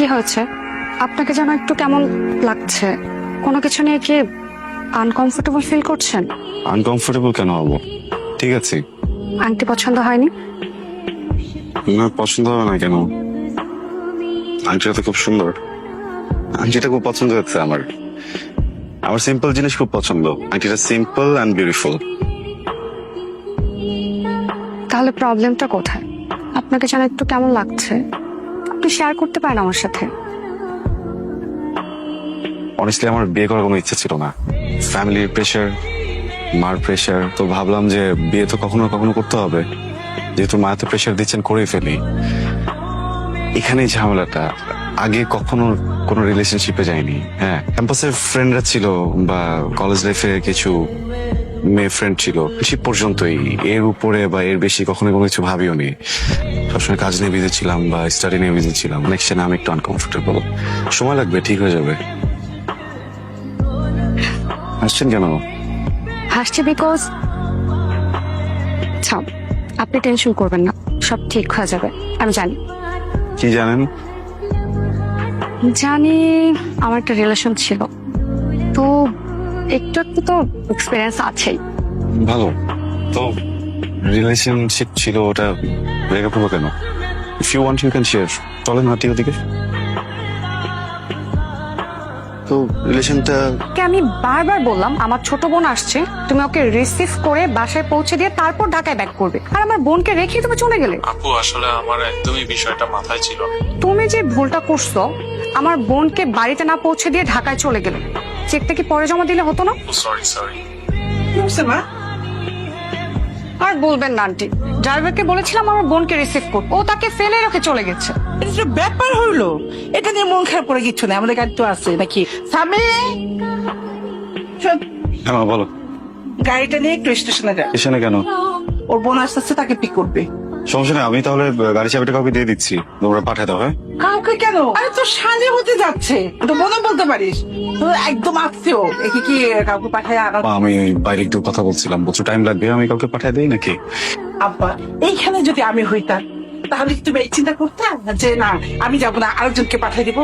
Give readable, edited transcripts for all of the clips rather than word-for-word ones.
কি হয়েছে? আপনাকে যেন একটু কেমন লাগছে। কোনো কিছু নিয়ে কি আনকমফোর্টেবল ফিল করছেন? আনকমফোর্টেবল কেন হবো? ঠিক আছে। আংটি পছন্দ হয়নি? না, পছন্দ হবে না কেন? আংটিটা তো খুব সুন্দর। আংটিটা খুব পছন্দ হচ্ছে আমার। আমার সিম্পল জিনিস খুব পছন্দ। আংটিটা সিম্পল অ্যান্ড বিউটিফুল। তাহলে প্রবলেমটা কোথায়? আপনাকে যেন একটু কেমন লাগছে, একটু শেয়ার করতে পারেন আমার সাথে। অনেস্টলি আমার বিয়ে করার কোনো ইচ্ছা ছিল না। ফ্যামিলির প্রেশার, মার প্রেশার, তো ভাবলাম যে বিয়ে তো কখনো কখনো করতে হবে, যেহেতু মা তো প্রেশার দিচ্ছেন করেই ফেলি। এখানেই ঝামেলাটা। আগে কখনো কোনো রিলেশনশিপে যাইনি। হ্যাঁ, ক্যাম্পাসের ফ্রেন্ডরা ছিল বা কলেজ লাইফে কিছু মেয়ে ফ্রেন্ড ছিল, সে পর্যন্তই। এর উপরে বা এর বেশি কখনো কোনো কিছু ভাবিও নি। সবসময় কাজ নিয়ে বিজি ছিলাম বা স্টাডি নিয়ে বিজি ছিলাম। নেক্সট টাইম আমি একটু আনকমফোর্টেবল। সময় লাগবে, ঠিক হয়ে যাবে। হাসছেন কেন? হাসছে বিকজ আপনি টেনশন করবেন না, সব ঠিক হয়ে যাবে। আমি জানি কি জানেন? জানি আমার একটা রিলেশন ছিল, তো একটু একটু তো এক্সপিরিয়েন্স আছেই। ভালো তো। রিলেশনশিপ ছিল, ওটা ব্রেকআপ হলো কেন? If you want you can share. চলেন হাঁটি ওদিকে। তো রিলেশনটা কে আমি বারবার বললাম আমার ছোট বোন আসছে, তুমি ওকে রিসিভ করে বাসায় পৌঁছে দিয়ে তারপর ঢাকায় ব্যাক করবে, আর আমার বোনকে রেখে তুমি চলে গেলে। আপু আসলে আমার একদমই বিষয়টা মাথায় ছিল না। তুমি যে ভুলটা করছো, আমার বোনকে বাড়িতে না পৌঁছে দিয়ে ঢাকায় চলে গেলে, চেকটা কি পরে জমা দিলে হতো না? সরি। আর বলবেন না আন্টি, ড্রাইভারকে বলেছিলাম আমার বোনকে রিসিভ করতে, ও তাকে ফেলে রেখে চলে গেছে। এটা যে ব্যাপার হইলো, এটা নিয়ে মন খারাপ করে কিচ্ছু নেই, আমাদের গাড়ি তো আছে নাকি। সামনে শোন, হ্যাঁ মা, বলো। গাড়িটা নিয়ে একটু স্টেশনে যা। স্টেশনে কেন? ওর বোন আসতে আসতে তাকে পিক করবে। সমস্যা নেই, আমি তাহলে গাড়ি চাবিটা কাউকে দিয়ে দিচ্ছি, তোমরা পাঠিয়ে দাও। হ্যাঁ, কাউকে কেন? আরে তো সাজে হতে যাচ্ছে, তো বোনও বলতে পারিস। তো একদম আত্মীয়, একে কি কাউকে পাঠায় আনা? মা, আমি বাইরে একটু কথা বলছিলাম, বলছো টাইম লাগবে, আমি কাউকে পাঠিয়ে দিই নাকি? আব্বা, এইখানে যদি আমি হইতাম তাহলে কি তুমি এই চিন্তা করতে যে না আমি যাবো না, আরেকজনকে পাঠিয়ে দিব?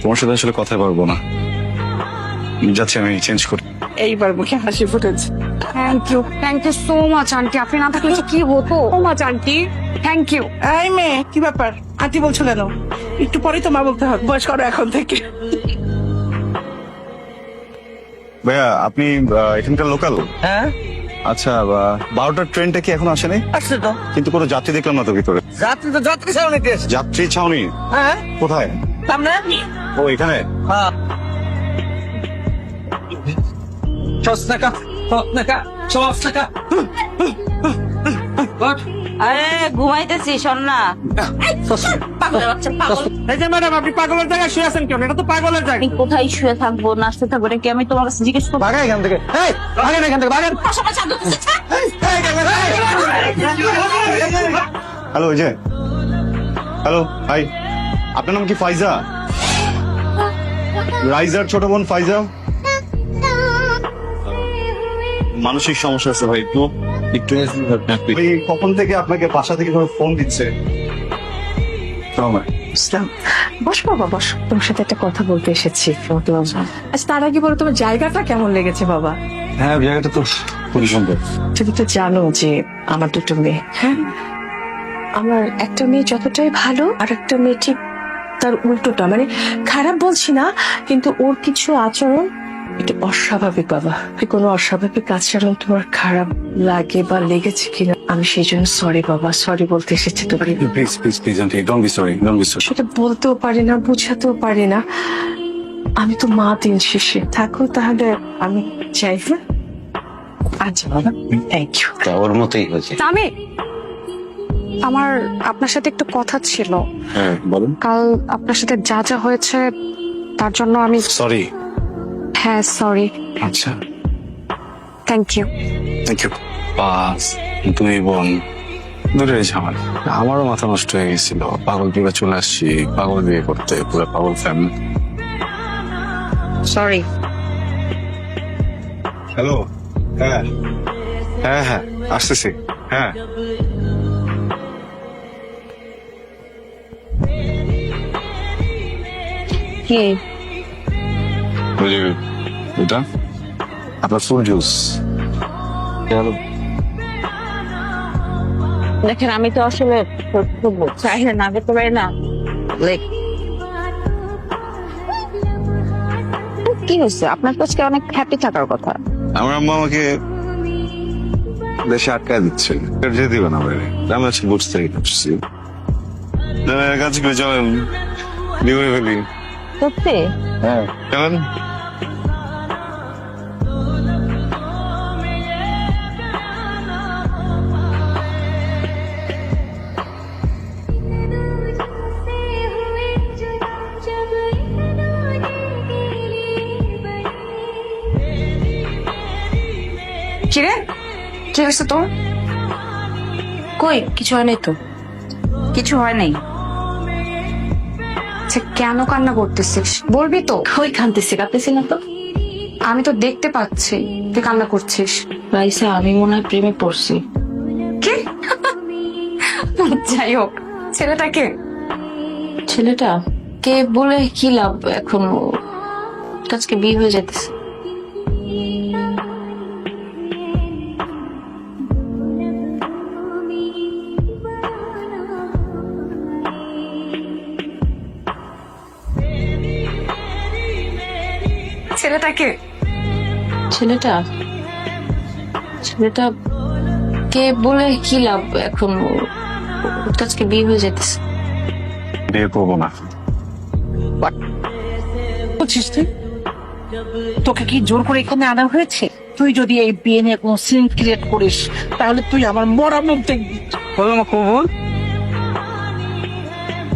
তোমার সাথে আসলে কথা পারবো না, যাচ্ছি আমি চেঞ্জ করি। এইবার মুখে হাসি ফুটেছে। Thank you so much aunty. আপনি না থাকলে যে কি হতো। So much aunty, thank you. এই মেয়ে, কি ব্যাপার? আন্টি বলছো কেন? একটু পরেই তো মা বলতে হবে, বয়স করো এখন থেকে। ভাইয়া, আপনি এখানকার লোকাল? হ্যাঁ, আচ্ছা, 12টার ট্রেনটা কি এখন আসেনি? আসছে তো। কিন্তু কোনো যাত্রী দেখলাম না তো ভিতরে। যাত্রী তো যাত্রী ছাউনি দিয়েছে। যাত্রী ছাউনি হ্যাঁ, কোথায়? সামনে। ও, এখানে। হ্যাঁ, 6 টাকা 6 টাকা 6 টাকা। আরে ঘুমাইতেছি, শোন না। পাগলের বাচ্চা, পাগল। এই যে ম্যাডাম, আপনি পাগলের জায়গায় শুয়ে আছেন কেন? এটা তো পাগলের জায়গা। আমি কোথায় শুয়ে থাকবো, নাচতে থাকবো নাকি আমি তোমার কাছে জিজ্ঞেস করবো? ভাগা এখান থেকে। এই, ভাগেন এখান থেকে, ভাগেন। পাশাপাশি আদর করতেছে। হ্যালো, এই যে। Hello, hi. আপনার নাম কি ফাইজা? রাইজার ছোট বোন ফাইজা। মানসিক সমস্যা আছে ভাই, একটু একটু ওই কখন থেকে আপনাকে বাসা থেকে ফোন দিচ্ছে। বস বাবা, বস। তোমার সাথে একটা কথা বলতে এসেছি। আচ্ছা, তার আগে বলো তোমার জায়গাটা কেমন লেগেছে বাবা? হ্যাঁ, জায়গাটা তো খুবই সুন্দর। তুমি তো জানো যে আমার দুটো মেয়ে। হ্যাঁ, আমার একটা মেয়ে যতটাই ভালো, আর একটা মেয়ে ঠিক তার উল্টোটা। মানে খারাপ বলছি না, কিন্তু ওর কিছু আচরণ একটু অস্বাভাবিক বাবা। কোনো অস্বাভাবিক আচরণ তোমার খারাপ লাগে বা লেগেছে কিনা, আমি সেই জন্য সরি বাবা, সরি বলতে এসেছি তোমার। Please please please aunty, don't be sorry, don't be sorry. সেটা বলতেও পারি না, বুঝাতেও পারি না। আমি তো মা, দিন শেষে থাকো তাহলে আমি চাই। হ্যাঁ, আচ্ছা বাবা, থ্যাংক ইউ। ওর মতোই হয়েছে। আমি আমার আপনার সাথে একটু কথা ছিল। হ্যাঁ, বলুন। কাল আপনার সাথে যা যা হয়েছে তার জন্য আমি সরি। হ্যাঁ সরি। আচ্ছা, থ্যাংক ইউ। Thank you. বাস, দুই বোন দূরে ঝামেলা। আমারও মাথা নষ্ট হয়ে গেছিল। পাগল বিয়ে চলে আসছি, পাগল বিয়ে করতে, পুরো পাগল ফ্যামিলি। সরি। হ্যালো। হ্যাঁ হ্যাঁ হ্যাঁ, আসতেছি। হ্যাঁ, কি ওই যে এটা আপনার ফুল জুস দেখেন আমি তো আসলে চাহিদা না করতে পারি না লাইক কি হয়েছে আপনার তো আজকে অনেক হ্যাপি থাকার কথা। আমার আম্মা আমাকে দেশে আটকায় দিচ্ছে, যেতে দিবে না বাইরে। আমি আজকে বুঝতে পারছি কাজ করে চলেন বিয়ে করে ফেলি। সত্যি হ্যাঁ চলেন। কিরে কি হয়েছে তোর? কই কিছু হয় নাই তো। কিছু হয় নাই। আচ্ছা কেন কান্না করতেছিস বলবি তো? কই কাঁদতেছি না তো। আমি তো দেখতে পাচ্ছি তুই কান্না করছিস। রাইসা আমি মনে হয় প্রেমে পড়ছি। কি? যাই হোক ছেলেটাকে ছেলেটা কে বলে কি লাভ, এখন আজকে বিয়ে হয়ে যেতেছে। ছেলেটাকে ছেলেটা কে বলে কি লাভ, এখন আজকে বিয়ে হয়ে যেতেছে। বিয়ে করবো না। বলছিস তুই? তোকে কি জোর করে এখানে আনা হয়েছে? তুই যদি এই বিয়ে নিয়ে কোনো সিন ক্রিয়েট করিস তাহলে তুই আমার মরা মুখ দেখবি। বলো মা কবুল।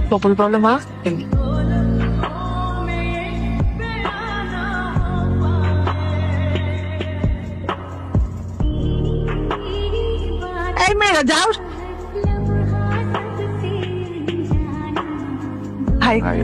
কবুল বলো মা। এই মেয়েরা যাও। ভাই ভাই